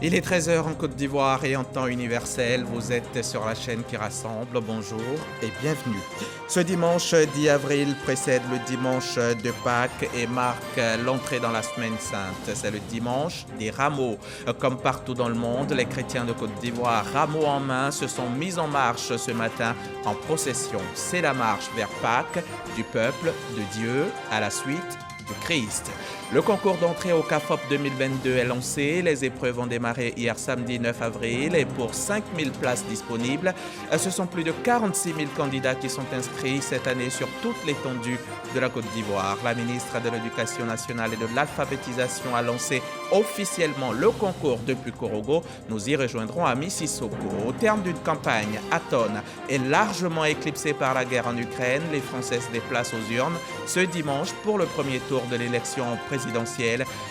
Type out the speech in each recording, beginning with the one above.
Il est 13 h en Côte d'Ivoire et en temps universel. Vous êtes sur la chaîne qui rassemble. Bonjour et bienvenue. Ce dimanche 10 avril précède le dimanche de Pâques et marque l'entrée dans la semaine sainte. C'est le dimanche des rameaux. Comme partout dans le monde, les chrétiens de Côte d'Ivoire, rameaux en main, se sont mis en marche ce matin en procession. C'est la marche vers Pâques du peuple de Dieu à la suite du Christ. Le concours d'entrée au CAFOP 2022 est lancé. Les épreuves ont démarré hier samedi 9 avril et pour 5000 places disponibles, ce sont plus de 46 000 candidats qui sont inscrits cette année sur toute l'étendue de la Côte d'Ivoire. La ministre de l'Éducation nationale et de l'alphabétisation a lancé officiellement le concours depuis Korogo. Nous y rejoindrons à Mississauga. Au terme d'une campagne atone et largement éclipsée par la guerre en Ukraine, les Français se déplacent aux urnes ce dimanche pour le premier tour de l'élection présidentielle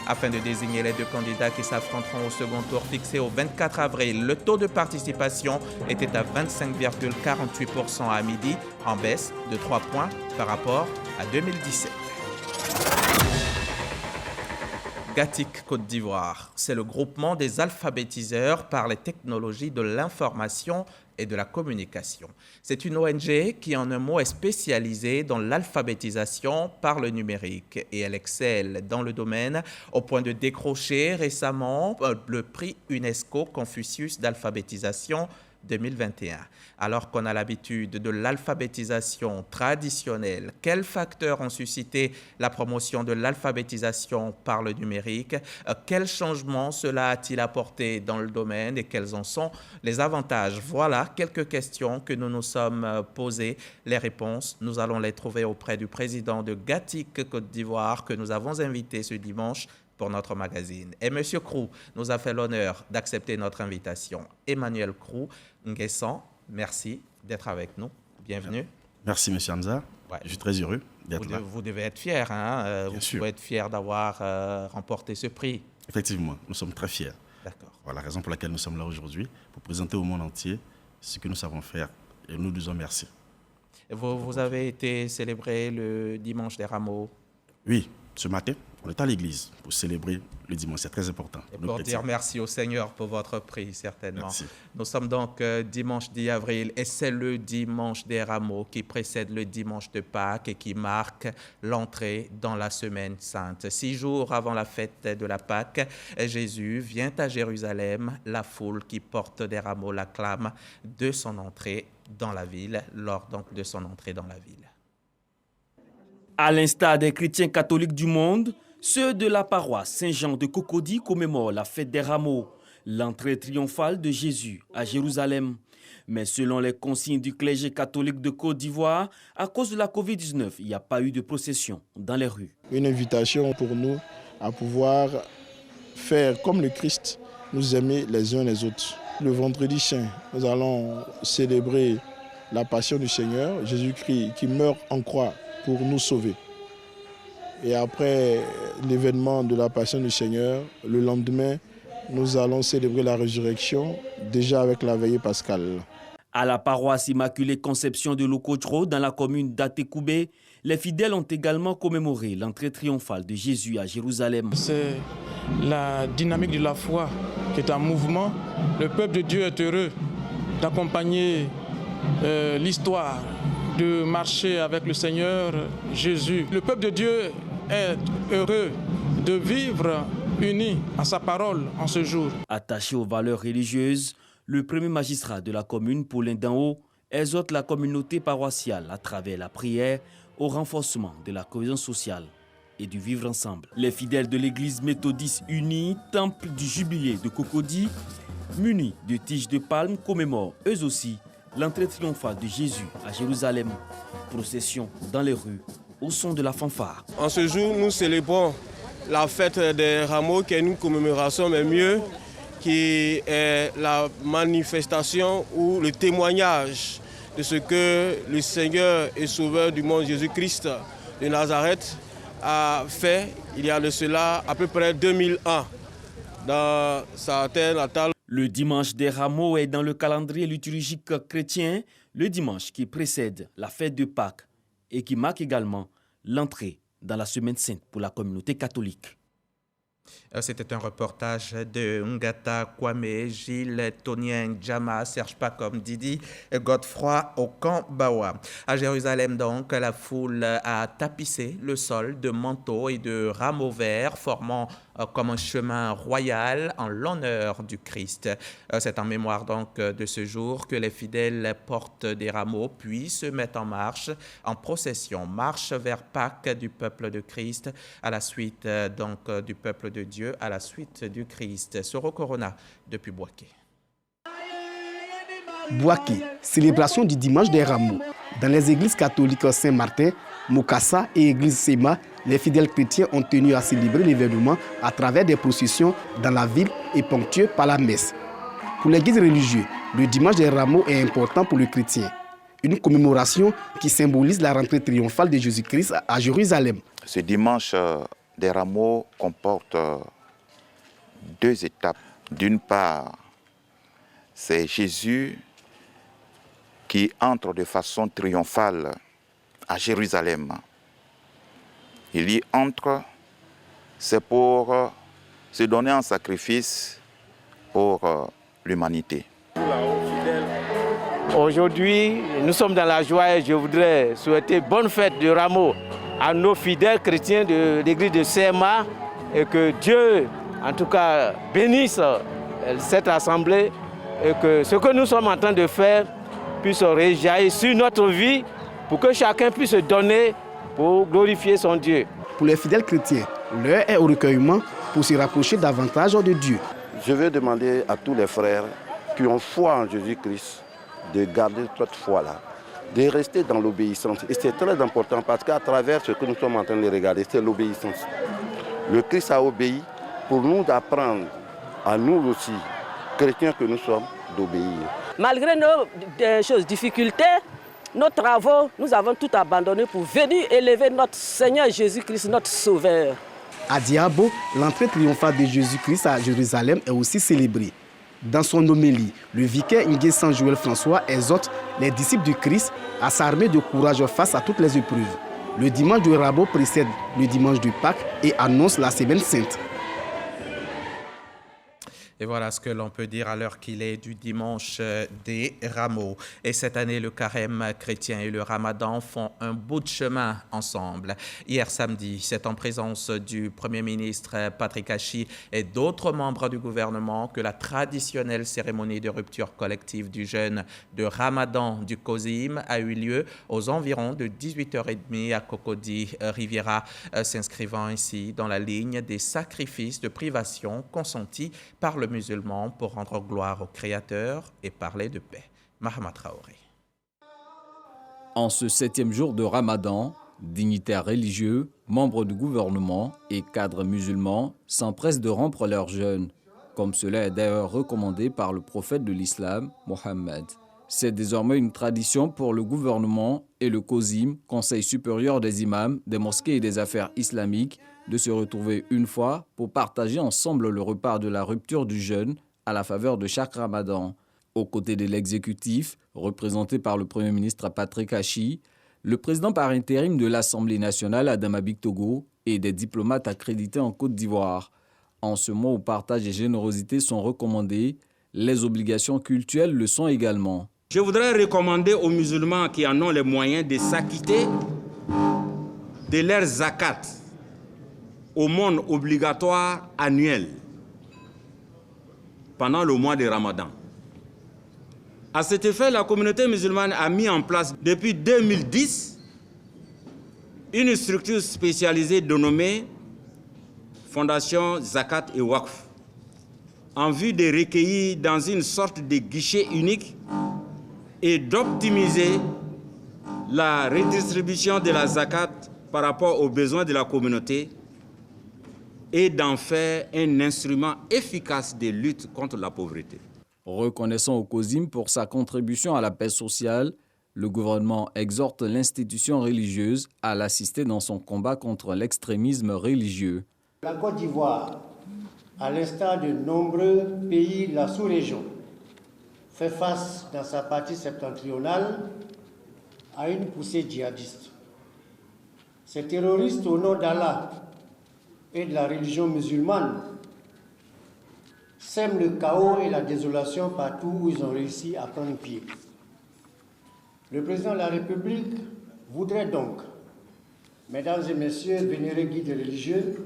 afin de désigner les deux candidats qui s'affronteront au second tour fixé au 24 avril. Le taux de participation était à 25,48% à midi, en baisse de 3 points par rapport à 2017. GATIC Côte d'Ivoire, c'est le groupement des alphabétiseurs par les technologies de l'information et de la communication. C'est une ONG qui, en un mot, est spécialisée dans l'alphabétisation par le numérique et elle excelle dans le domaine au point de décrocher récemment le prix UNESCO Confucius d'alphabétisation 2021. Alors qu'on a l'habitude de l'alphabétisation traditionnelle, quels facteurs ont suscité la promotion de l'alphabétisation par le numérique? Quels changements cela a-t-il apporté dans le domaine et quels en sont les avantages? Voilà quelques questions que nous nous sommes posées. Les réponses, nous allons les trouver auprès du président de GATIC Côte d'Ivoire que nous avons invité ce dimanche pour notre magazine. Et M. Krou nous a fait l'honneur d'accepter notre invitation. Emmanuel Krou Nguessan, merci d'être avec nous. Bienvenue. Merci, M. Hamza. Ouais. Je suis très heureux d'être là. Vous devez être fier, hein? Vous pouvez être fier d'avoir remporté ce prix. Effectivement, nous sommes très fiers. D'accord. Voilà la raison pour laquelle nous sommes là aujourd'hui, pour présenter au monde entier ce que nous savons faire. Et nous disons merci. Vous avez été célébré le dimanche des rameaux? Oui, ce matin, on est à l'église pour célébrer le dimanche. C'est très important. Et pour dire merci au Seigneur pour votre prix, certainement. Merci. Nous sommes donc dimanche 10 avril et c'est le dimanche des rameaux qui précède le dimanche de Pâques et qui marque l'entrée dans la semaine sainte. 6 jours avant la fête de la Pâques, Jésus vient à Jérusalem. La foule qui porte des rameaux l'acclame de son entrée dans la ville, lors donc de son entrée dans la ville. À l'instar des chrétiens catholiques du monde, ceux de la paroisse Saint-Jean de Cocody commémorent la fête des rameaux, l'entrée triomphale de Jésus à Jérusalem. Mais selon les consignes du clergé catholique de Côte d'Ivoire, à cause de la Covid-19, il n'y a pas eu de procession dans les rues. Une invitation pour nous à pouvoir faire comme le Christ, nous aimer les uns les autres. Le vendredi saint, nous allons célébrer la passion du Seigneur, Jésus-Christ qui meurt en croix pour nous sauver. Et après l'événement de la Passion du Seigneur, le lendemain, nous allons célébrer la résurrection, déjà avec la veillée pascale. À la paroisse Immaculée Conception de Lokochro, dans la commune d'Atekoubé, les fidèles ont également commémoré l'entrée triomphale de Jésus à Jérusalem. C'est la dynamique de la foi qui est en mouvement. Le peuple de Dieu est heureux d'accompagner l'histoire, de marcher avec le Seigneur Jésus. Le peuple de Dieu est heureux de vivre uni à sa parole en ce jour. Attaché aux valeurs religieuses, le premier magistrat de la commune, Paulin Danho, exhorte la communauté paroissiale à travers la prière au renforcement de la cohésion sociale et du vivre ensemble. Les fidèles de l'église méthodiste unie, temple du jubilé de Cocody, munis de tiges de palme, commémorent eux aussi l'entrée triomphale de Jésus à Jérusalem. Procession dans les rues au son de la fanfare. En ce jour, nous célébrons la fête des rameaux qui est une commémoration, mais mieux, qui est la manifestation ou le témoignage de ce que le Seigneur et Sauveur du monde Jésus-Christ de Nazareth a fait il y a de cela à peu près 2000 ans dans sa terre natale. Le dimanche des rameaux est dans le calendrier liturgique chrétien le dimanche qui précède la fête de Pâques et qui marque également l'entrée dans la semaine sainte pour la communauté catholique. C'était un reportage de Ngata Kwame, Gilles Tonien Djama, Serge Pacom, Didi Godefroy Okambawa. À Jérusalem, donc, la foule a tapissé le sol de manteaux et de rameaux verts, formant comme un chemin royal en l'honneur du Christ. C'est en mémoire donc de ce jour que les fidèles portent des rameaux puis se mettent en marche, en procession, marche vers Pâques du peuple de Christ, à la suite donc du peuple de Dieu, à la suite du Christ. Soro Corona depuis Boaké. Boaké, célébration du dimanche des rameaux. Dans les églises catholiques Saint-Martin, Mokassa et église Sema, les fidèles chrétiens ont tenu à célébrer l'événement à travers des processions dans la ville et ponctuées par la messe. Pour les guides religieux, le dimanche des rameaux est important pour le chrétien. Une commémoration qui symbolise la rentrée triomphale de Jésus-Christ à Jérusalem. Ce dimanche des rameaux comporte deux étapes. D'une part, c'est Jésus qui entre de façon triomphale à Jérusalem. Il y entre, c'est pour se donner en sacrifice pour l'humanité. Aujourd'hui, nous sommes dans la joie et je voudrais souhaiter bonne fête de Rameaux à nos fidèles chrétiens de l'église de CMA et que Dieu, en tout cas, bénisse cette assemblée et que ce que nous sommes en train de faire puisse réjaillir sur notre vie pour que chacun puisse se donner pour glorifier son Dieu. Pour les fidèles chrétiens, l'heure est au recueillement pour se rapprocher davantage de Dieu. Je vais demander à tous les frères qui ont foi en Jésus-Christ de garder cette foi-là, de rester dans l'obéissance. Et c'est très important parce qu'à travers ce que nous sommes en train de regarder, c'est l'obéissance. Le Christ a obéi pour nous d'apprendre à nous aussi, chrétiens que nous sommes, d'obéir. Malgré nos difficultés, nos travaux, nous avons tout abandonné pour venir élever notre Seigneur Jésus-Christ, notre Sauveur. À Diabo, l'entrée triomphale de Jésus-Christ à Jérusalem est aussi célébrée. Dans son homélie, le vicaire Nguessan Joël François exhorte les disciples du Christ à s'armer de courage face à toutes les épreuves. Le dimanche de Rameaux précède le dimanche de Pâques et annonce la Semaine Sainte. Et voilà ce que l'on peut dire à l'heure qu'il est du dimanche des Rameaux. Et cette année, le carême chrétien et le ramadan font un bout de chemin ensemble. Hier samedi, c'est en présence du Premier ministre Patrick Hachi et d'autres membres du gouvernement que la traditionnelle cérémonie de rupture collective du jeûne de ramadan du COSIM a eu lieu aux environs de 18h30 à Cocody Riviera, s'inscrivant ainsi dans la ligne des sacrifices de privation consentis par le musulmans pour rendre gloire au Créateur et parler de paix. Mahama Traoré. En ce 7e jour de Ramadan, dignitaires religieux, membres du gouvernement et cadres musulmans s'empressent de rompre leur jeûne, comme cela est d'ailleurs recommandé par le prophète de l'islam, Mohammed. C'est désormais une tradition pour le gouvernement et le COSIM, Conseil supérieur des imams, des mosquées et des affaires islamiques, de se retrouver une fois pour partager ensemble le repas de la rupture du jeûne à la faveur de chaque ramadan. Aux côtés de l'exécutif, représenté par le Premier ministre Patrick Hachi, le président par intérim de l'Assemblée nationale Adama Bictogo et des diplomates accrédités en Côte d'Ivoire. En ce mois où partage et générosité sont recommandés, les obligations cultuelles le sont également. Je voudrais recommander aux musulmans qui en ont les moyens de s'acquitter de leurs zakat, aumône obligatoire annuelle pendant le mois de Ramadan. À cet effet, la communauté musulmane a mis en place depuis 2010 une structure spécialisée dénommée Fondation Zakat et Waqf, en vue de recueillir dans une sorte de guichet unique et d'optimiser la redistribution de la zakat par rapport aux besoins de la communauté et d'en faire un instrument efficace de lutte contre la pauvreté. Reconnaissant au COSIM pour sa contribution à la paix sociale, le gouvernement exhorte l'institution religieuse à l'assister dans son combat contre l'extrémisme religieux. La Côte d'Ivoire, à l'instar de nombreux pays de la sous-région, fait face dans sa partie septentrionale à une poussée djihadiste. Ces terroristes, au nom d'Allah, et de la religion musulmane sèment le chaos et la désolation partout où ils ont réussi à prendre pied. Le président de la République voudrait donc, mesdames et messieurs, vénérés guides religieux,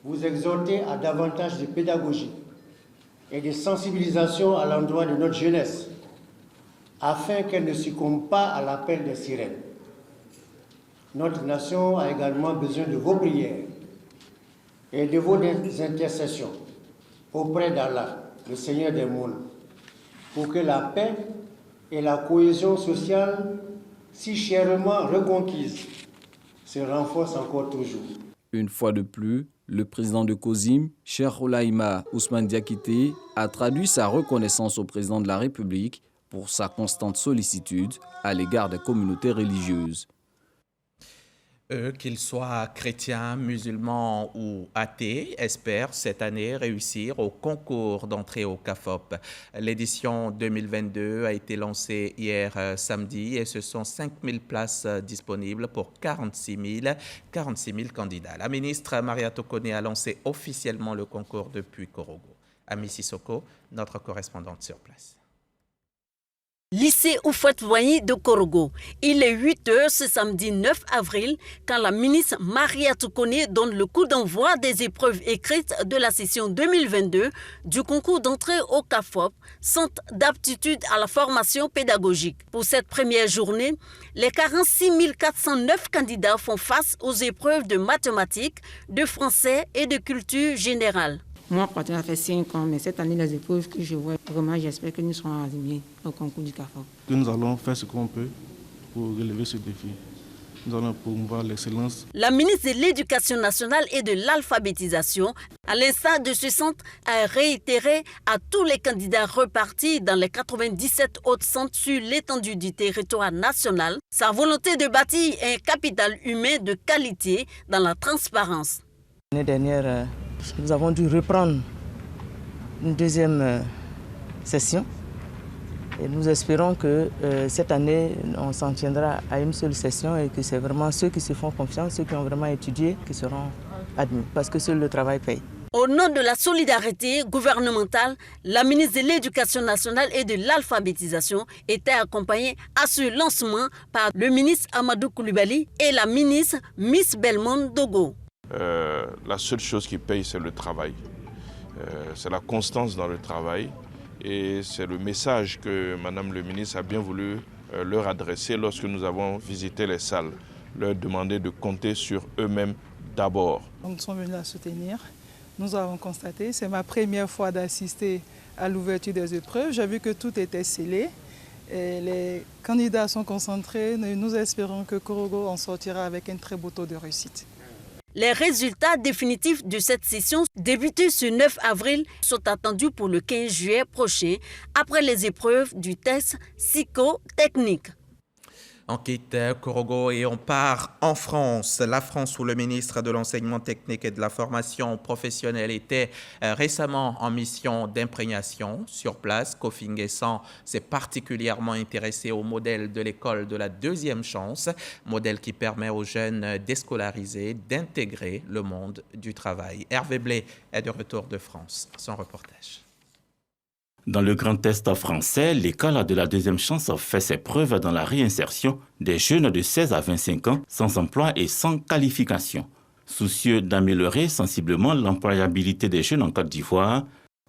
vous exhorter à davantage de pédagogie et de sensibilisation à l'endroit de notre jeunesse, afin qu'elle ne succombe pas à l'appel des sirènes. Notre nation a également besoin de vos prières et de vos intercessions auprès d'Allah, le Seigneur des mondes, pour que la paix et la cohésion sociale, si chèrement reconquises, se renforcent encore toujours. Une fois de plus, le président de COSIM, Cheikh Oulaïma Ousmane Diakité, a traduit sa reconnaissance au président de la République pour sa constante sollicitude à l'égard des communautés religieuses. Eux, qu'ils soient chrétiens, musulmans ou athées, espèrent cette année réussir au concours d'entrée au CAFOP. L'édition 2022 a été lancée hier samedi et ce sont 5000 places disponibles pour 46 000 candidats. La ministre Maria Tokone a lancé officiellement le concours depuis Korogo. Ami Sissoko, notre correspondante sur place. Lycée Houphouët-Boigny de Korogo. Il est 8h ce samedi 9 avril quand la ministre Maria Tokone donne le coup d'envoi des épreuves écrites de la session 2022 du concours d'entrée au CAFOP, Centre d'aptitude à la formation pédagogique. Pour cette première journée, les 46 409 candidats font face aux épreuves de mathématiques, de français et de culture générale. Moi, ça fait 5 ans, mais cette année, les épreuves que je vois, vraiment, j'espère que nous serons admis au concours du CAFOP. Nous allons faire ce qu'on peut pour relever ce défi. Nous allons promouvoir l'excellence. La ministre de l'Éducation nationale et de l'alphabétisation, à l'instar de ce centre, a réitéré à tous les candidats repartis dans les 97 autres centres sur l'étendue du territoire national sa volonté de bâtir un capital humain de qualité dans la transparence. L'année dernière, nous avons dû reprendre une deuxième session et nous espérons que cette année, on s'en tiendra à une seule session et que c'est vraiment ceux qui se font confiance, ceux qui ont vraiment étudié, qui seront admis parce que seul le travail paye. Au nom de la solidarité gouvernementale, la ministre de l'Éducation nationale et de l'alphabétisation était accompagnée à ce lancement par le ministre Amadou Koulibaly et la ministre Miss Belmont Dogo. La seule chose qui paye, c'est le travail. C'est la constance dans le travail et c'est le message que Madame le ministre a bien voulu leur adresser lorsque nous avons visité les salles, leur demander de compter sur eux-mêmes d'abord. Nous sommes venus la soutenir. Nous avons constaté, c'est ma première fois d'assister à l'ouverture des épreuves. J'ai vu que tout était scellé. Et les candidats sont concentrés. Nous espérons que Korogo en sortira avec un très beau taux de réussite. Les résultats définitifs de cette session, débutée ce 9 avril, sont attendus pour le 15 juillet prochain, après les épreuves du test psychotechnique. On quitte Korogo et on part en France. La France, où le ministre de l'Enseignement technique et de la formation professionnelle était récemment en mission d'imprégnation sur place. Kofi Nguessan s'est particulièrement intéressé au modèle de l'école de la deuxième chance, modèle qui permet aux jeunes déscolarisés d'intégrer le monde du travail. Hervé Blé est de retour de France. Son reportage. Dans le Grand Est français, l'école de la deuxième chance fait ses preuves dans la réinsertion des jeunes de 16 à 25 ans sans emploi et sans qualification. Soucieux d'améliorer sensiblement l'employabilité des jeunes en Côte d'Ivoire,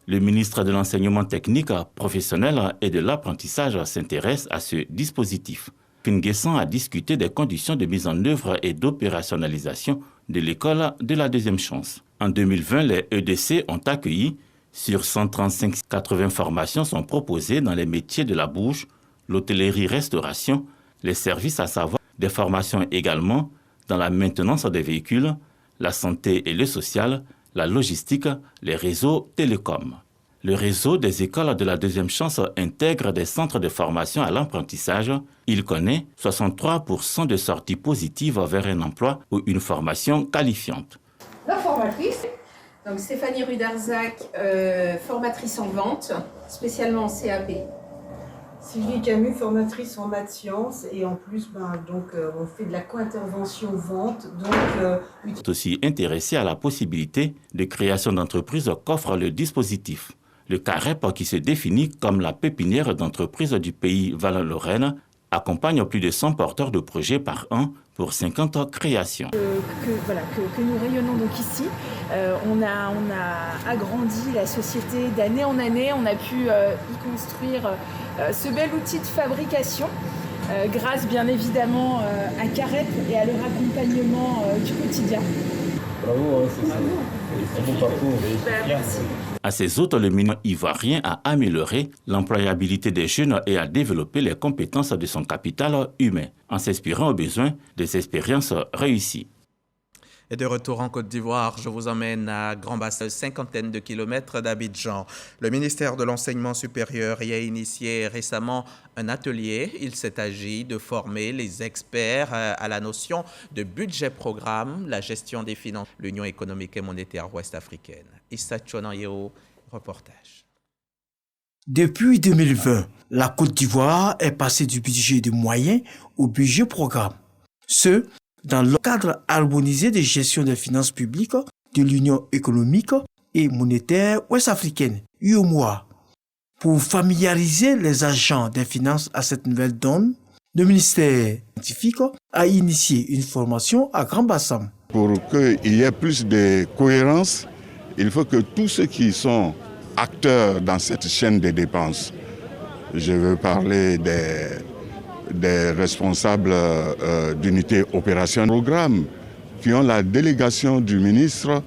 le ministre de l'Enseignement technique, professionnel et de l'apprentissage s'intéresse à ce dispositif. Nguessan a discuté des conditions de mise en œuvre et d'opérationnalisation de l'école de la deuxième chance. En 2020, les EDC ont accueilli sur 135, 80 formations sont proposées dans les métiers de la bouche, l'hôtellerie-restauration, les services, à savoir des formations également dans la maintenance des véhicules, la santé et le social, la logistique, les réseaux télécoms. Le réseau des écoles de la deuxième chance intègre des centres de formation à l'apprentissage. Il connaît 63% de sorties positives vers un emploi ou une formation qualifiante. La formatrice, donc Stéphanie Rudarzac, formatrice en vente, spécialement en CAP. Sylvie Camus, formatrice en maths sciences et en plus on fait de la co-intervention vente. Est aussi intéressé à la possibilité de création d'entreprises qu'offre le dispositif. Le CAREP, qui se définit comme la pépinière d'entreprises du pays Val-Lorraine, accompagne plus de 100 porteurs de projets par an pour 50 créations. Que nous rayonnons donc ici. On a agrandi la société d'année en année. On a pu y construire ce bel outil de fabrication grâce bien évidemment à CAREP et à leur accompagnement du quotidien. Bravo, c'est un bon parcours. Merci. À ces autres, le ministre ivoirien a amélioré l'employabilité des jeunes et a développé les compétences de son capital humain, en s'inspirant aux besoins des expériences réussies. Et de retour en Côte d'Ivoire, je vous emmène à Grand-Bassam, cinquantaine de kilomètres d'Abidjan. Le ministère de l'Enseignement supérieur y a initié récemment un atelier. Il s'est agi de former les experts à la notion de budget-programme, la gestion des finances, l'Union économique et monétaire ouest-africaine. Issa Tchonayeo, reportage. Depuis 2020, la Côte d'Ivoire est passée du budget de moyens au budget-programme. Dans le cadre harmonisé de gestion des finances publiques de l'Union économique et monétaire ouest-africaine, UEMOA. Pour familiariser les agents des finances à cette nouvelle donne, le ministère scientifique a initié une formation à Grand-Bassam. Pour qu'il y ait plus de cohérence, il faut que tous ceux qui sont acteurs dans cette chaîne de dépenses, je veux parler des responsables d'unités opérationnelles, programmes qui ont la délégation du ministre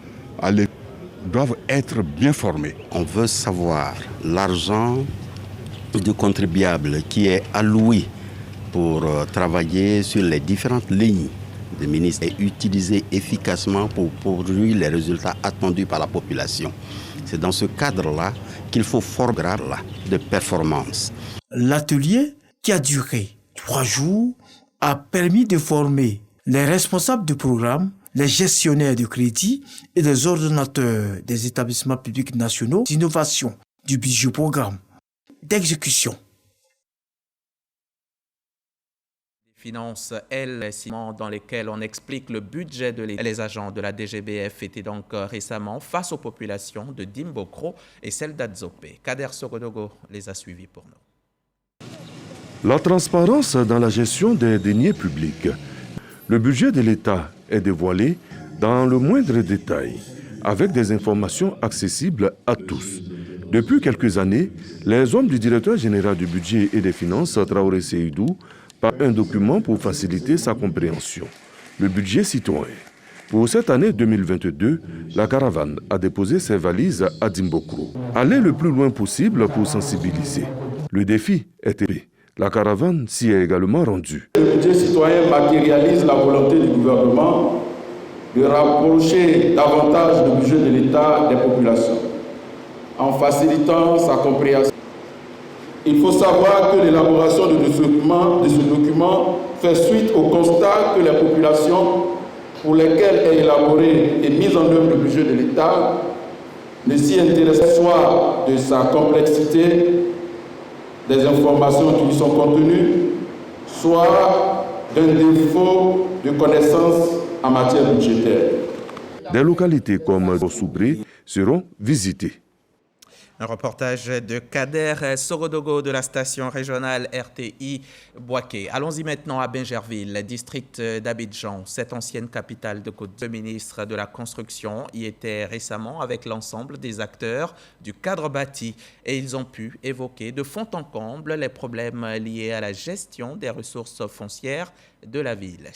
doivent être bien formés. On veut savoir l'argent du contribuable qui est alloué pour travailler sur les différentes lignes des ministres est utilisé efficacement pour produire les résultats attendus par la population. C'est dans ce cadre-là qu'il faut former de performance. L'atelier qui a duré 3 jours a permis de former les responsables de programme, les gestionnaires de crédit et les ordonnateurs des établissements publics nationaux d'innovation, du budget programme, d'exécution. Finances, dans lesquelles on explique le budget de l'État. Les agents de la DGBF étaient donc récemment face aux populations de Dimbokro et celles d'Adzopé. Kader Sogodogo les a suivis pour nous. La transparence dans la gestion des deniers publics. Le budget de l'État est dévoilé dans le moindre détail, avec des informations accessibles à tous. Depuis quelques années, les hommes du directeur général du budget et des finances, Traoré Seydou, par un document pour faciliter sa compréhension. Le budget citoyen. Pour cette année 2022, la caravane a déposé ses valises à Dimbokro. Aller le plus loin possible pour sensibiliser. Le défi est épais. La caravane s'y est également rendue. Le budget citoyen matérialise la volonté du gouvernement de rapprocher davantage le budget de l'État des populations, en facilitant sa compréhension. Il faut savoir que l'élaboration de ce document fait suite au constat que les populations pour lesquelles est élaboré et mis en œuvre le budget de l'État ne s'y intéressent soit de sa complexité, des informations qui y sont contenues, soit d'un défaut de connaissances en matière budgétaire. Des localités comme Soubré seront visitées. Un reportage de Kader Sorodogo de la station régionale RTI Boaké. Allons-y maintenant à Bingerville, district d'Abidjan, cette ancienne capitale de Côte d'Ivoire. Le ministre de la Construction y était récemment avec l'ensemble des acteurs du cadre bâti et ils ont pu évoquer de fond en comble les problèmes liés à la gestion des ressources foncières de la ville.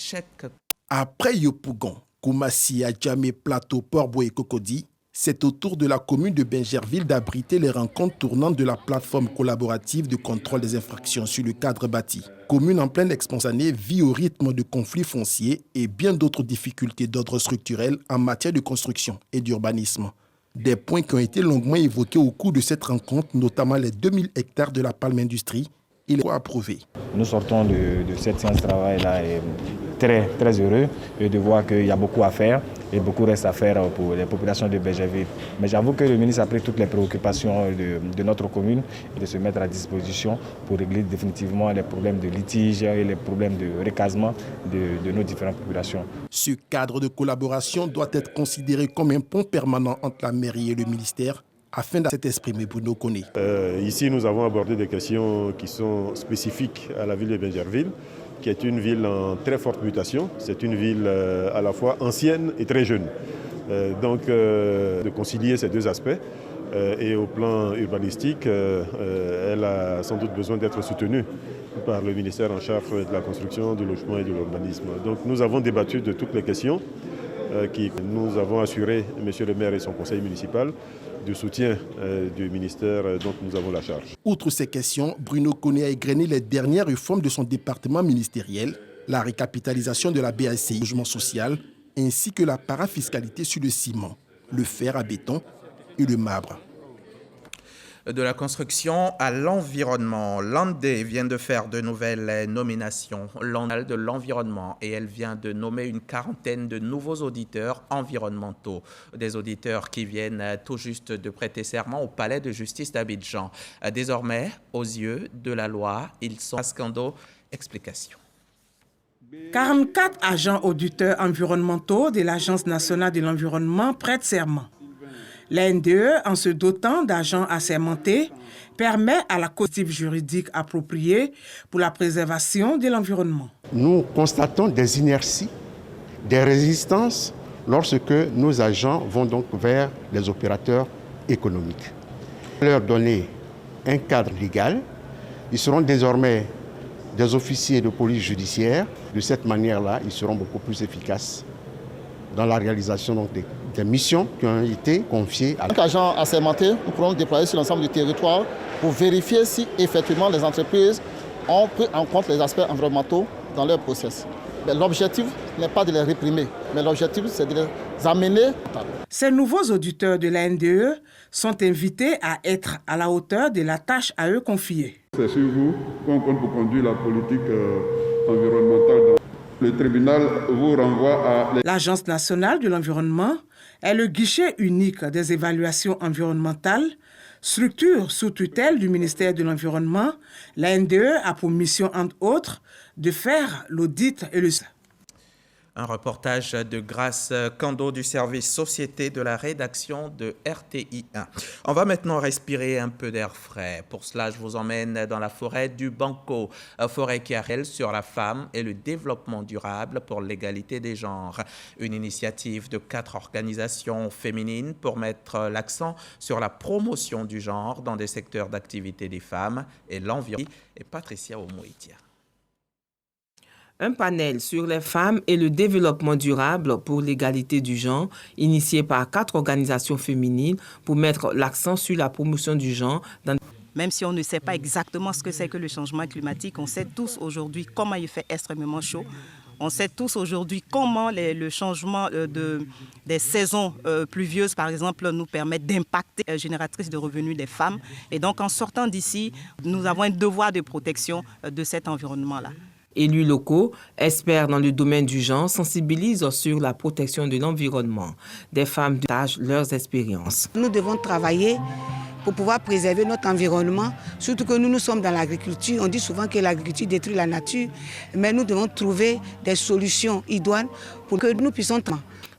Après Yopougon, Koumassi, Adjamé, Plateau, Port-Boué et Cocody, c'est au tour de la commune de Bingerville d'abriter les rencontres tournantes de la plateforme collaborative de contrôle des infractions sur le cadre bâti. Commune en pleine expansion vit au rythme de conflits fonciers et bien d'autres difficultés d'ordre structurel en matière de construction et d'urbanisme. Des points qui ont été longuement évoqués au cours de cette rencontre, notamment les 2000 hectares de la Palme Industrie il est approuvé. Nous sortons de cette séance de travail-là très, très heureux de voir qu'il y a beaucoup à faire et beaucoup reste à faire pour les populations de Bégerville. Mais j'avoue que le ministre a pris toutes les préoccupations de notre commune et de se mettre à disposition pour régler définitivement les problèmes de litige et les problèmes de recasement de nos différentes populations. Ce cadre de collaboration doit être considéré comme un pont permanent entre la mairie et le ministère, afin de s'exprimer Bruno Koné. Ici, nous avons abordé des questions qui sont spécifiques à la ville de Bégerville, qui est une ville en très forte mutation. C'est une ville à la fois ancienne et très jeune. Donc, de concilier ces deux aspects. Et au plan urbanistique, elle a sans doute besoin d'être soutenue par le ministère en charge de la construction, du logement et de l'urbanisme. Donc, nous avons débattu de toutes les questions. Nous avons assuré, monsieur le maire et son conseil municipal, du soutien du ministère dont nous avons la charge. Outre ces questions, Bruno Koné a égrené les dernières réformes de son département ministériel, la récapitalisation de la BACI, logement social, ainsi que la parafiscalité sur le ciment, le fer à béton et le marbre. De la construction à l'environnement, l'ANDE vient de faire de nouvelles nominations de l'environnement et elle vient de nommer une quarantaine de nouveaux auditeurs environnementaux, des auditeurs qui viennent tout juste de prêter serment au palais de justice d'Abidjan. Désormais, aux yeux de la loi, ils sont à Scando. Explication. 44 agents auditeurs environnementaux de l'Agence nationale de l'environnement prêtent serment. L'ANDE, en se dotant d'agents assermentés, permet à la collectif juridique appropriée pour la préservation de l'environnement. Nous constatons des inerties, des résistances lorsque nos agents vont donc vers les opérateurs économiques. Leur donner un cadre légal, ils seront désormais des officiers de police judiciaire. De cette manière-là, ils seront beaucoup plus efficaces dans la réalisation donc, des missions qui ont été confiées à... En tant qu'agents assermentés, nous pourrons déployer sur l'ensemble du territoire pour vérifier si effectivement les entreprises ont pris en compte les aspects environnementaux dans leur process. L'objectif n'est pas de les réprimer, mais l'objectif c'est de les amener. Ces nouveaux auditeurs de l'ANDE sont invités à être à la hauteur de la tâche à eux confiée. C'est sur vous qu'on compte pour conduire la politique environnementale. Le tribunal vous renvoie à... L'Agence nationale de l'environnement est le guichet unique des évaluations environnementales. Structure sous tutelle du ministère de l'Environnement, l'ANDE a pour mission, entre autres, de faire l'audit et le... Un reportage de Grace Kando du service Société de la rédaction de RTI 1. On va maintenant respirer un peu d'air frais. Pour cela, je vous emmène dans la forêt du Banco, forêt qui appelle sur la femme et le développement durable pour l'égalité des genres. Une initiative de 4 organisations féminines pour mettre l'accent sur la promotion du genre dans des secteurs d'activité des femmes et l'environnement. Et Patricia Omoitia. Un panel sur les femmes et le développement durable pour l'égalité du genre, initié par 4 organisations féminines pour mettre l'accent sur la promotion du genre. Même si on ne sait pas exactement ce que c'est que le changement climatique, on sait tous aujourd'hui comment il fait extrêmement chaud. On sait tous aujourd'hui comment le changement des saisons pluvieuses, par exemple, nous permet d'impacter génératrice de revenus des femmes. Et donc, en sortant d'ici, nous avons un devoir de protection de cet environnement-là. Élus locaux, experts dans le domaine du genre, sensibilisent sur la protection de l'environnement. Des femmes partagent leurs expériences. Nous devons travailler pour pouvoir préserver notre environnement, surtout que nous sommes dans l'agriculture. On dit souvent que l'agriculture détruit la nature, mais nous devons trouver des solutions idoines pour que nous puissions...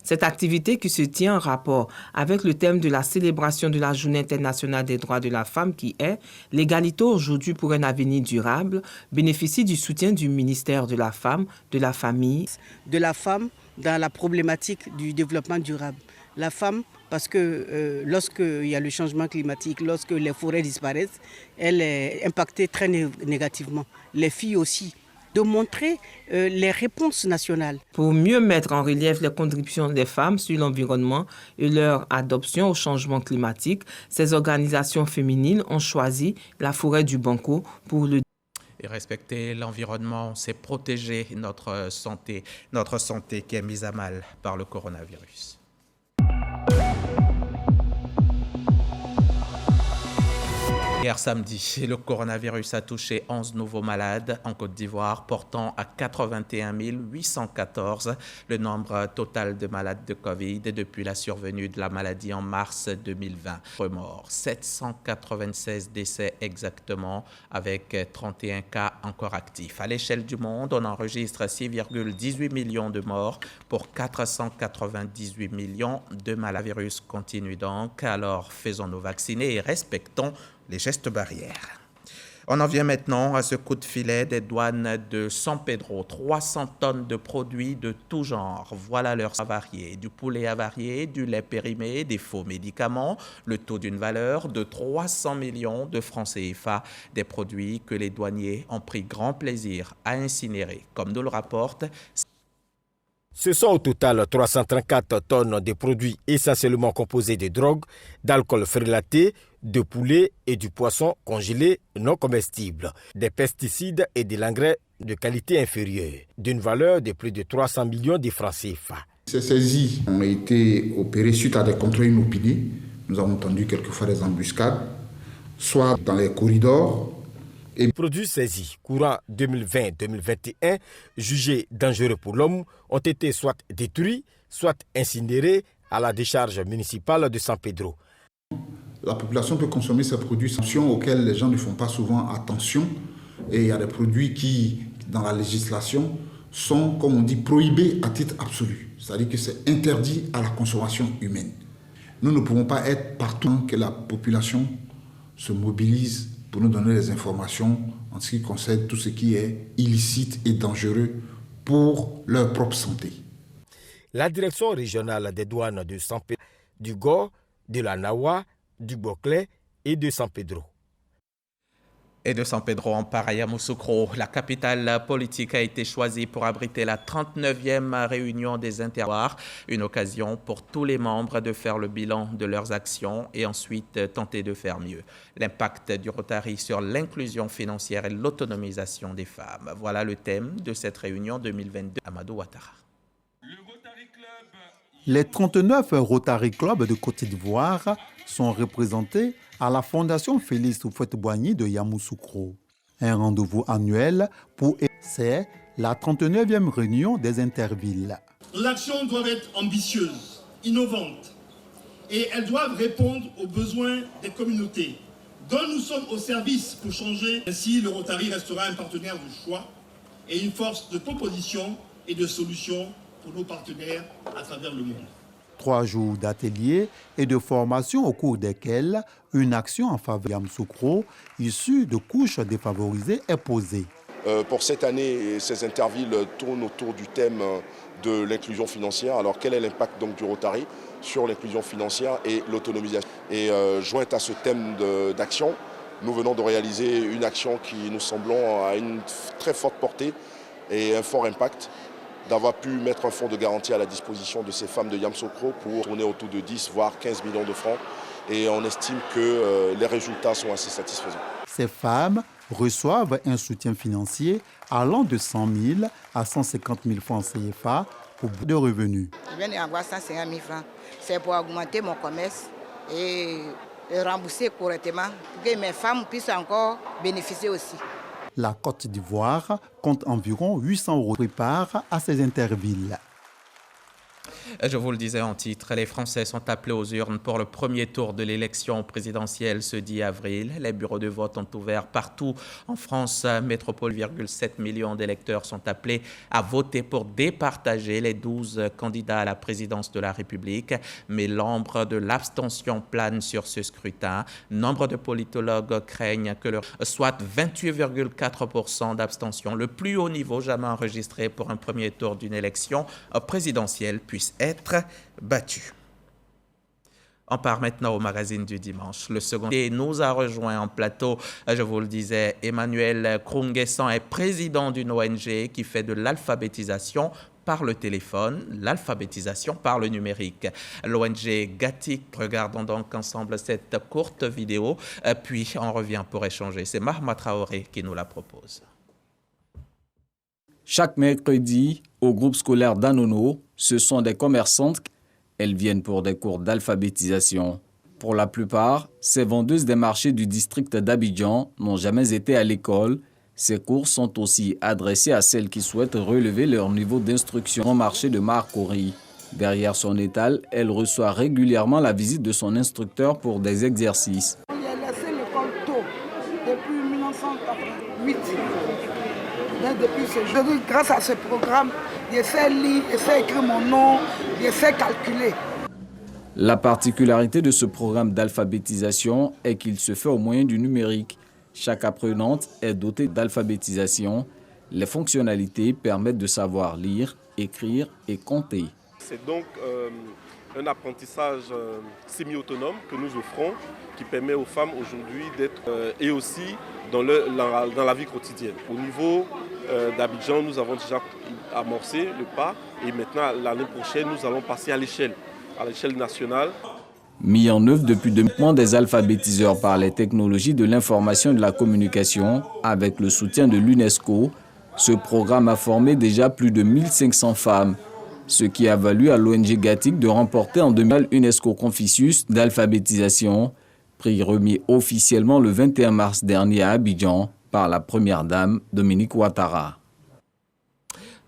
Cette activité qui se tient en rapport avec le thème de la célébration de la Journée internationale des droits de la femme qui est « L'égalité aujourd'hui pour un avenir durable » bénéficie du soutien du ministère de la Femme, de la Famille. De la femme dans la problématique du développement durable. La femme, parce que lorsqu'il y a le changement climatique, lorsque les forêts disparaissent, elle est impactée très négativement. Les filles aussi. De montrer les réponses nationales. Pour mieux mettre en relief les contributions des femmes sur l'environnement et leur adoption au changement climatique, ces organisations féminines ont choisi la forêt du Banco pour le... Et respecter l'environnement, c'est protéger notre santé qui est mise à mal par le coronavirus. Hier samedi, le coronavirus a touché 11 nouveaux malades en Côte d'Ivoire, portant à 81 814 le nombre total de malades de Covid depuis la survenue de la maladie en mars 2020. Morts, 796 décès exactement, avec 31 cas encore actifs. À l'échelle du monde, on enregistre 6,18 millions de morts pour 498 millions de malades. Le virus continue donc, alors faisons-nous vacciner et respectons les gestes barrières. On en vient maintenant à ce coup de filet des douanes de San Pedro. 300 tonnes de produits de tout genre. Voilà leurs avariés. Du poulet avarié, du lait périmé, des faux médicaments, le taux d'une valeur de 300 millions de francs CFA. Des produits que les douaniers ont pris grand plaisir à incinérer, comme nous le rapporte. Ce sont au total 334 tonnes de produits essentiellement composés de drogue, d'alcool frelaté, de poulet et du poisson congelé non comestible, des pesticides et de l'engrais de qualité inférieure, d'une valeur de plus de 300 millions de francs CFA. Ces saisies ont été opérées suite à des contrôles inopinés. Nous avons entendu quelquefois des embuscades, soit dans les corridors. Les produits saisis courant 2020-2021, jugés dangereux pour l'homme, ont été soit détruits, soit incinérés à la décharge municipale de San Pedro. La population peut consommer ces produits sanctions auxquels les gens ne font pas souvent attention. Et il y a des produits qui, dans la législation, sont, comme on dit, prohibés à titre absolu. C'est-à-dire que c'est interdit à la consommation humaine. Nous ne pouvons pas être partout que la population se mobilise pour nous donner des informations en ce qui concerne tout ce qui est illicite et dangereux pour leur propre santé. La direction régionale des douanes de San Pedro, du Gor, de la Nawa, du Boclé et de San Pedro. Et de San Pedro, on part à Yamoussoukro. La capitale politique a été choisie pour abriter la 39e réunion des interrogations. Une occasion pour tous les membres de faire le bilan de leurs actions et ensuite tenter de faire mieux. L'impact du Rotary sur l'inclusion financière et l'autonomisation des femmes. Voilà le thème de cette réunion 2022. Amadou Ouattara. Les 39 Rotary Club de Côte d'Ivoire sont représentés à la Fondation Félix Houphouët-Boigny de Yamoussoukro. Un rendez-vous annuel pour c'est la 39e réunion des intervilles. L'action doit être ambitieuse, innovante, et elles doivent répondre aux besoins des communautés dont nous sommes au service pour changer. Ainsi, le Rotary restera un partenaire de choix et une force de proposition et de solution pour nos partenaires à travers le monde. 3 jours d'ateliers et de formation au cours desquels une action en faveur de Yamoussoukro, issue de couches défavorisées, est posée. Pour cette année, ces intervilles tournent autour du thème de l'inclusion financière. Alors quel est l'impact donc du Rotary sur l'inclusion financière et l'autonomisation? Et jointe à ce thème d'action, nous venons de réaliser une action qui nous semblons à une très forte portée et un fort impact, d'avoir pu mettre un fonds de garantie à la disposition de ces femmes de Yamoussoukro pour tourner autour de 10 voire 15 millions de francs. Et on estime que les résultats sont assez satisfaisants. Ces femmes reçoivent un soutien financier allant de 100 000 à 150 000 francs CFA pour de revenus. Je viens d'avoir 150 000 francs. C'est pour augmenter mon commerce et rembourser correctement pour que mes femmes puissent encore bénéficier aussi. La Côte d'Ivoire compte environ 800 € prépare à ces intervilles. Je vous le disais en titre, les Français sont appelés aux urnes pour le premier tour de l'élection présidentielle ce 10 avril. Les bureaux de vote ont ouvert partout en France métropole. 7 millions d'électeurs sont appelés à voter pour départager les 12 candidats à la présidence de la République. Mais l'ombre de l'abstention plane sur ce scrutin. Nombre de politologues craignent que soit 28,4% d'abstention, le plus haut niveau jamais enregistré pour un premier tour d'une élection présidentielle, puisse être battu. On part maintenant au magazine du dimanche. Le second nous a rejoint en plateau, je vous le disais, Emmanuel Krunguessan est président d'une ONG qui fait de l'alphabétisation par le téléphone, l'alphabétisation par le numérique. L'ONG Gatik. Regardons donc ensemble cette courte vidéo, puis on revient pour échanger. C'est Mahma Traoré qui nous la propose. Chaque mercredi, au groupe scolaire d'Anono, ce sont des commerçantes. Elles viennent pour des cours d'alphabétisation Pour la plupart, ces vendeuses des marchés du district d'Abidjan n'ont jamais été à l'école. Ces cours sont aussi adressés à celles qui souhaitent relever leur niveau d'instruction au marché de Marcory. Derrière son étal, elle reçoit régulièrement la visite de son instructeur pour des exercices. J'ai laissé l'école tôt, depuis 1988. Depuis ce jour, grâce à ce programme, je sais lire, je sais écrire mon nom, je sais calculer. La particularité de ce programme d'alphabétisation est qu'il se fait au moyen du numérique. Chaque apprenante est dotée d'alphabétisation. Les fonctionnalités permettent de savoir lire, écrire et compter. C'est donc un apprentissage semi-autonome que nous offrons qui permet aux femmes aujourd'hui d'être et aussi dans la vie quotidienne. Au niveau d'Abidjan, nous avons déjà amorcé le pas et maintenant l'année prochaine, nous allons passer à l'échelle nationale. Mis en œuvre depuis 2000 des alphabétiseurs par les technologies de l'information et de la communication avec le soutien de l'UNESCO, ce programme a formé déjà plus de 1500 femmes, ce qui a valu à l'ONG Gatik de remporter en 2000 UNESCO Confucius d'alphabétisation, prix remis officiellement le 21 mars dernier à Abidjan par la première dame Dominique Ouattara.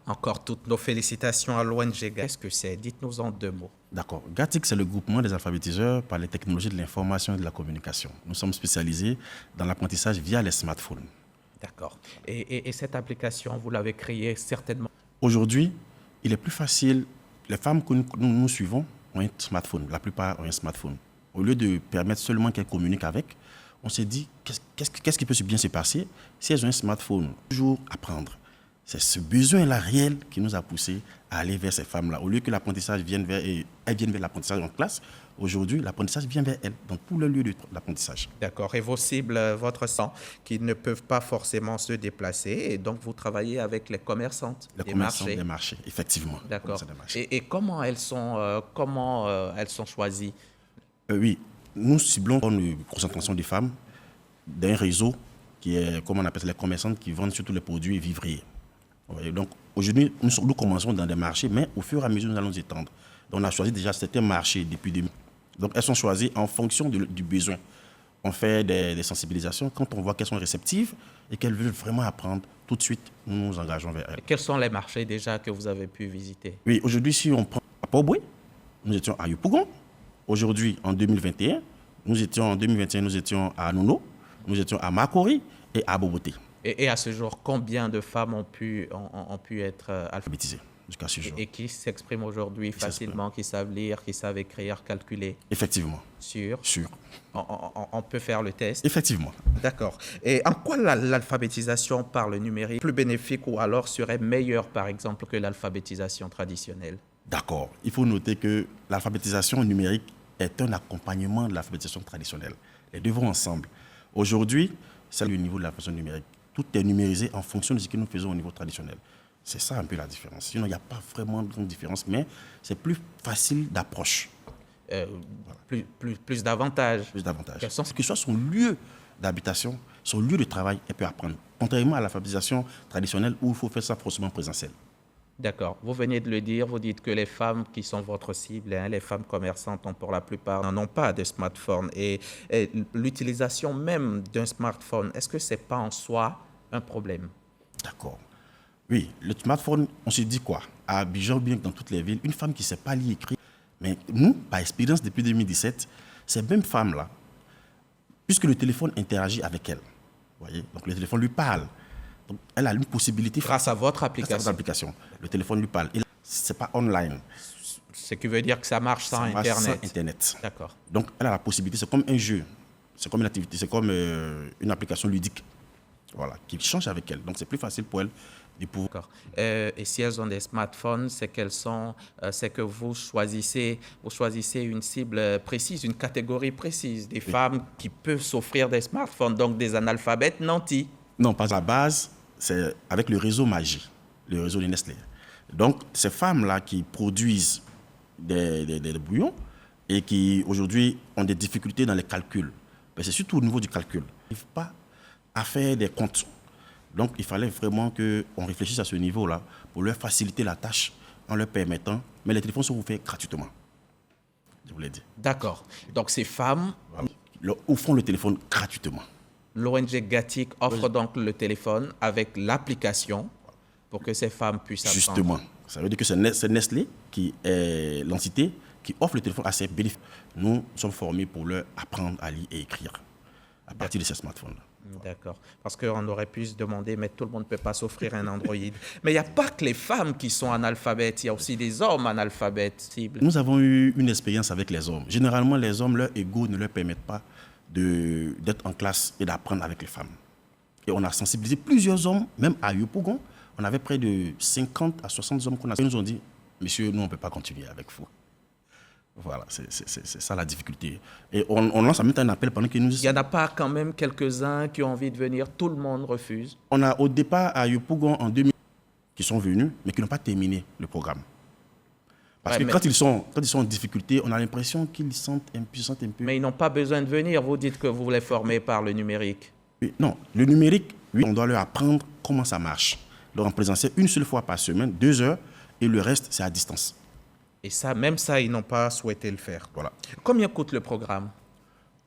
Encore toutes nos félicitations à l'ONG. Qu'est-ce que c'est? Dites-nous en 2 mots. D'accord. GATIC, c'est le groupement des alphabétiseurs par les technologies de l'information et de la communication. Nous sommes spécialisés dans l'apprentissage via les smartphones. D'accord. Et cette application, vous l'avez créée certainement? Aujourd'hui, il est plus facile. Les femmes que nous suivons ont un smartphone. La plupart ont un smartphone. Au lieu de permettre seulement qu'elles communiquent avec, on s'est dit, qu'est-ce qui peut bien se passer si elles ont un smartphone? Toujours apprendre. C'est ce besoin-là réel qui nous a poussé à aller vers ces femmes-là. Au lieu que l'apprentissage vienne vers l'apprentissage en classe, aujourd'hui, l'apprentissage vient vers elles, dans tout le lieu de l'apprentissage. D'accord. Et vos cibles, votre sang, qui ne peuvent pas forcément se déplacer, et donc vous travaillez avec les commerçantes des marchés, effectivement. D'accord. Et comment elles sont choisies? Oui, nous ciblons une concentration des femmes d'un réseau qui est, comme on appelle les commerçantes, qui vendent surtout les produits vivriers. Donc aujourd'hui, nous commençons dans des marchés, mais au fur et à mesure, nous allons nous étendre. Donc on a choisi déjà certains marchés depuis 2000. Donc elles sont choisies en fonction du besoin. On fait des sensibilisations. Quand on voit qu'elles sont réceptives et qu'elles veulent vraiment apprendre, tout de suite, nous nous engageons vers elles. Quels sont les marchés déjà que vous avez pu visiter? Oui, aujourd'hui, si on prend à Port-Boué, nous étions à Yopougon. Aujourd'hui, en 2021, nous étions à Nono, nous étions à Marcory et à Boboté. Et à ce jour, combien de femmes ont pu être alphabétisées jusqu'à ce jour? Et qui s'expriment aujourd'hui facilement, qui savent lire, qui savent écrire, calculer? Effectivement. Sûr. Sûr. On peut faire le test? Effectivement. D'accord. Et en quoi l'alphabétisation par le numérique est plus bénéfique ou alors serait meilleure, par exemple, que l'alphabétisation traditionnelle? D'accord. Il faut noter que l'alphabétisation numérique est un accompagnement de l'alphabétisation traditionnelle. Les deux vont ensemble. Aujourd'hui, c'est le niveau de l'alphabétisation numérique. Tout est numérisé en fonction de ce que nous faisons au niveau traditionnel. C'est ça un peu la différence. Sinon, il n'y a pas vraiment de grande différence, mais c'est plus facile d'approche. Plus d'avantages. Plus d'avantages. Que ce soit son lieu d'habitation, son lieu de travail, elle peut apprendre. Contrairement à l'alphabétisation traditionnelle où il faut faire ça forcément présentiel. D'accord. Vous venez de le dire, vous dites que les femmes qui sont votre cible, les femmes commerçantes, pour la plupart, n'en ont pas de smartphone. Et l'utilisation même d'un smartphone, est-ce que ce n'est pas en soi un problème? D'accord. Oui, le smartphone, on se dit quoi? À Abidjan, bien que dans toutes les villes, une femme qui ne sait pas lire et écrire, mais nous, par expérience depuis 2017, ces mêmes femmes-là, puisque le téléphone interagit avec elle, vous voyez, donc le téléphone lui parle. Donc, elle a une possibilité. Grâce à votre application. Grâce à votre application. Le téléphone lui parle. Ce n'est pas online. Ce qui veut dire que ça marche sans Internet. Sans Internet. D'accord. Donc, elle a la possibilité. C'est comme un jeu. C'est comme une activité. C'est comme une application ludique. Voilà, qui change avec elle. Donc, c'est plus facile pour elle de pouvoir. D'accord. Et si elles ont des smartphones, c'est que vous choisissez une cible précise, une catégorie précise. Des femmes qui peuvent s'offrir des smartphones, donc des analphabètes nantis. Non, pas à la base, c'est avec le réseau Magie, le réseau de Nestlé. Donc, ces femmes-là qui produisent des bouillons et qui, aujourd'hui, ont des difficultés dans les calculs, c'est surtout au niveau du calcul. Ils n'arrivent pas à faire des comptes. Donc, il fallait vraiment qu'on réfléchisse à ce niveau-là pour leur faciliter la tâche en leur permettant, mais les téléphones sont offerts gratuitement. je vous l'ai dit. D'accord. Donc ces femmes... offrent le téléphone gratuitement. L'ONG GATIC offre donc le téléphone avec l'application pour que ces femmes puissent apprendre. Justement. Ça veut dire que c'est Nestlé qui est l'entité qui offre le téléphone à ses bénéficiaires. Nous sommes formés pour leur apprendre à lire et écrire à partir de ces smartphones-là. D'accord. Parce qu'on aurait pu se demander, mais tout le monde ne peut pas s'offrir un Android. Mais il n'y a pas que les femmes qui sont analphabètes, il y a aussi des hommes analphabètes. Nous avons eu une expérience avec les hommes. Généralement, les hommes, leur ego ne leur permettent pas d'être en classe et d'apprendre avec les femmes. Et on a sensibilisé plusieurs hommes, même à Yopougon. On avait près de 50 à 60 hommes qu'on a. Ils nous ont dit, monsieur, nous, on ne peut pas continuer avec vous. Voilà, c'est ça la difficulté. Et on lance en même temps un appel pendant que nous... Il n'y en a pas quand même quelques-uns qui ont envie de venir, tout le monde refuse. On a au départ à Yopougon en 2000 qui sont venus, mais qui n'ont pas terminé le programme. Parce que quand ils sont en difficulté, on a l'impression qu'ils sentent impuissants un peu. Mais ils n'ont pas besoin de venir, vous dites que vous les formez par le numérique. Oui, non, le numérique, oui, on doit leur apprendre comment ça marche. Leur en présentiel une seule fois par semaine, 2 heures, et le reste, c'est à distance. Et ça, même ça, ils n'ont pas souhaité le faire. Voilà. Combien coûte le programme?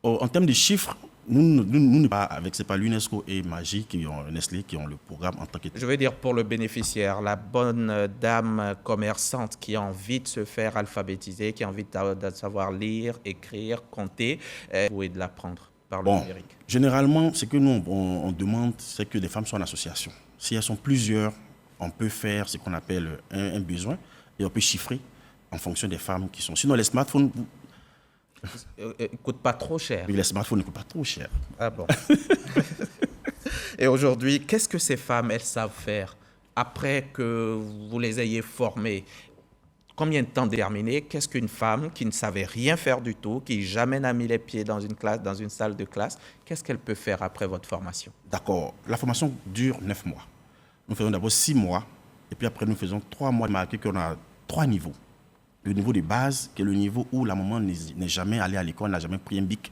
En termes de chiffres, nous pas avec, c'est pas l'UNESCO et Magie qui ont Nestlé qui ont le programme en tant que... Je veux dire pour le bénéficiaire, la bonne dame commerçante qui a envie de se faire alphabétiser, qui a envie de savoir lire, écrire, compter, et de l'apprendre par le numérique. Généralement, ce que nous on demande, c'est que les femmes soient en association. Si elles sont plusieurs, on peut faire ce qu'on appelle un besoin et on peut chiffrer en fonction des femmes qui sont. Sinon, les smartphones... Ils ne coûtent pas trop cher. Oui, les smartphones ne coûtent pas trop cher. Ah bon. Et aujourd'hui, qu'est-ce que ces femmes, elles savent faire après que vous les ayez formées? Combien de temps déterminé? Qu'est-ce qu'une femme qui ne savait rien faire du tout, qui jamais n'a mis les pieds dans une classe, dans une salle de classe, qu'est-ce qu'elle peut faire après votre formation? D'accord. La formation dure 9 mois. Nous faisons d'abord 6 mois, et puis après nous faisons 3 mois, marqués qu'on a 3 niveaux. Le niveau de base, qui est le niveau où la maman n'est jamais allée à l'école, n'a jamais pris un bic.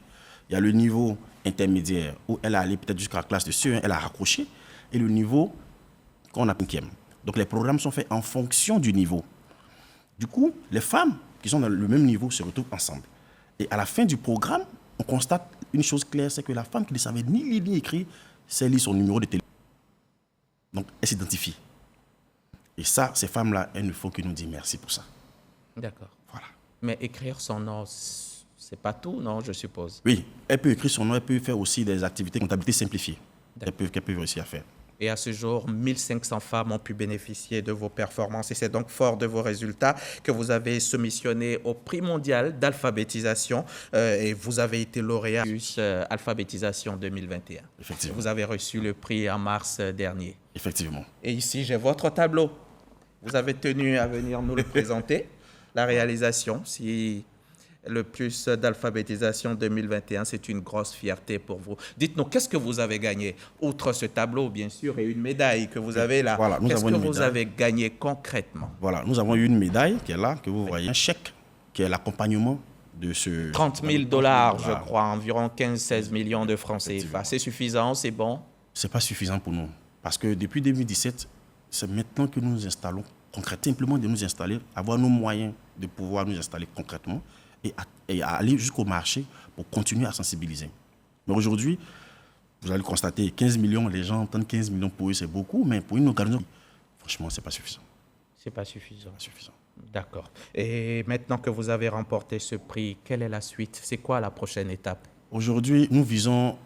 Il y a le niveau intermédiaire, où elle est allée peut-être jusqu'à la classe de CE1, elle a raccroché. Et le niveau qu'on a 5e. Donc les programmes sont faits en fonction du niveau. Du coup, les femmes qui sont dans le même niveau se retrouvent ensemble. Et à la fin du programme, on constate une chose claire, c'est que la femme qui ne savait ni lire ni écrire, sait lire son numéro de téléphone. Donc elle s'identifie. Et ça, ces femmes-là, elles ne font que nous dire merci pour ça. D'accord. Voilà. Mais écrire son nom, c'est pas tout, non, je suppose? Oui, elle peut écrire son nom, elle peut faire aussi des activités de comptabilité simplifiée qu'elle peut réussir à faire. Et à ce jour, 1500 femmes ont pu bénéficier de vos performances. Et c'est donc fort de vos résultats que vous avez soumissionné au prix mondial d'alphabétisation. Et vous avez été lauréat Alphabétisation 2021. Effectivement. Vous avez reçu le prix en mars dernier. Effectivement. Et ici, j'ai votre tableau. Vous avez tenu à venir nous le présenter. La réalisation, si le plus d'alphabétisation 2021, c'est une grosse fierté pour vous. Dites-nous, qu'est-ce que vous avez gagné? Outre ce tableau, bien sûr, et une médaille que vous avez là, voilà, qu'est-ce que vous avez gagné concrètement? Voilà, nous avons eu une médaille qui est là, que vous voyez, un chèque qui est l'accompagnement de ce... 30 000 $, je crois, environ 15-16 millions de francs CFA. C'est suffisant, c'est bon? Ce n'est pas suffisant pour nous, parce que depuis 2017, c'est maintenant que nous nous installons concrètement, simplement de nous installer, avoir nos moyens de pouvoir nous installer concrètement et à aller jusqu'au marché pour continuer à sensibiliser. Mais aujourd'hui, vous allez constater, 15 millions, les gens entendent 15 millions pour eux, c'est beaucoup, mais pour une organisation, franchement, ce n'est pas suffisant. Ce n'est pas suffisant. Pas suffisant. D'accord. Et maintenant que vous avez remporté ce prix, quelle est la suite? C'est quoi la prochaine étape? Aujourd'hui, nous visons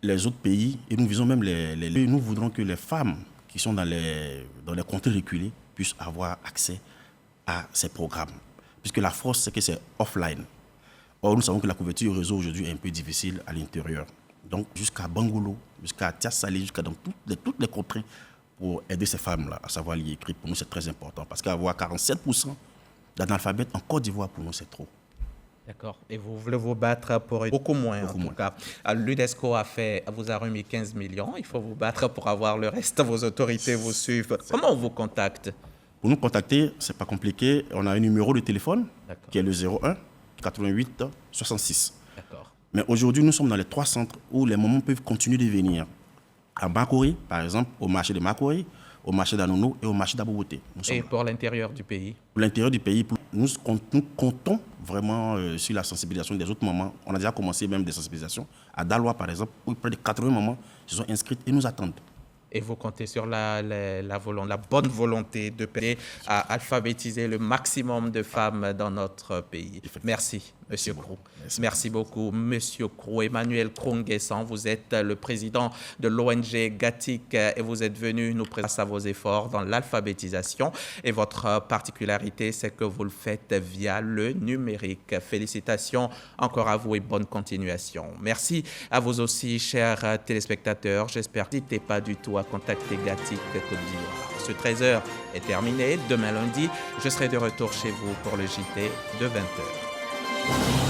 les autres pays et nous visons même nous voudrons que les femmes qui sont dans les contrées reculées puissent avoir accès à ces programmes. Puisque la force, c'est que c'est offline. Or, nous savons que la couverture réseau aujourd'hui est un peu difficile à l'intérieur. Donc, jusqu'à Bangolo, jusqu'à Tiassalé, jusqu'à dans toutes les contrées pour aider ces femmes-là à savoir lire et écrire, pour nous, c'est très important. Parce qu'avoir 47% d'analphabètes en Côte d'Ivoire, pour nous, c'est trop. D'accord. Et vous voulez vous battre pour beaucoup moins, en tout cas. L'UNESCO vous a remis 15 millions. Il faut vous battre pour avoir le reste. Vos autorités vous suivent. Comment on vous contacte? Pour nous contacter, ce n'est pas compliqué. On a un numéro de téléphone qui est le 01 88 66. D'accord. Mais aujourd'hui, nous sommes dans les 3 centres où les mamans peuvent continuer de venir. À Makori, par exemple, au marché de Makori, au marché d'Anono et au marché d'Aboboté. Et pour l'intérieur du pays? Pour l'intérieur du pays, nous comptons vraiment sur la sensibilisation des autres mamans. On a déjà commencé même des sensibilisations. À Daloa, par exemple, où près de 80 mamans se sont inscrites et nous attendent. Et vous comptez sur la bonne volonté de payer à alphabétiser le maximum de femmes dans notre pays. Merci, Monsieur Krou. Merci beaucoup, Monsieur Krou. Emmanuel Krou-Nguessan, vous êtes le président de l'ONG GATIC et vous êtes venu nous présenter à vos efforts dans l'alphabétisation. Et votre particularité, c'est que vous le faites via le numérique. Félicitations encore à vous et bonne continuation. Merci à vous aussi, chers téléspectateurs. J'espère que n'hésitez pas du tout à contacter GATIC Côte d'Ivoire. Ce 13h est terminé. Demain lundi, je serai de retour chez vous pour le JT de 20h.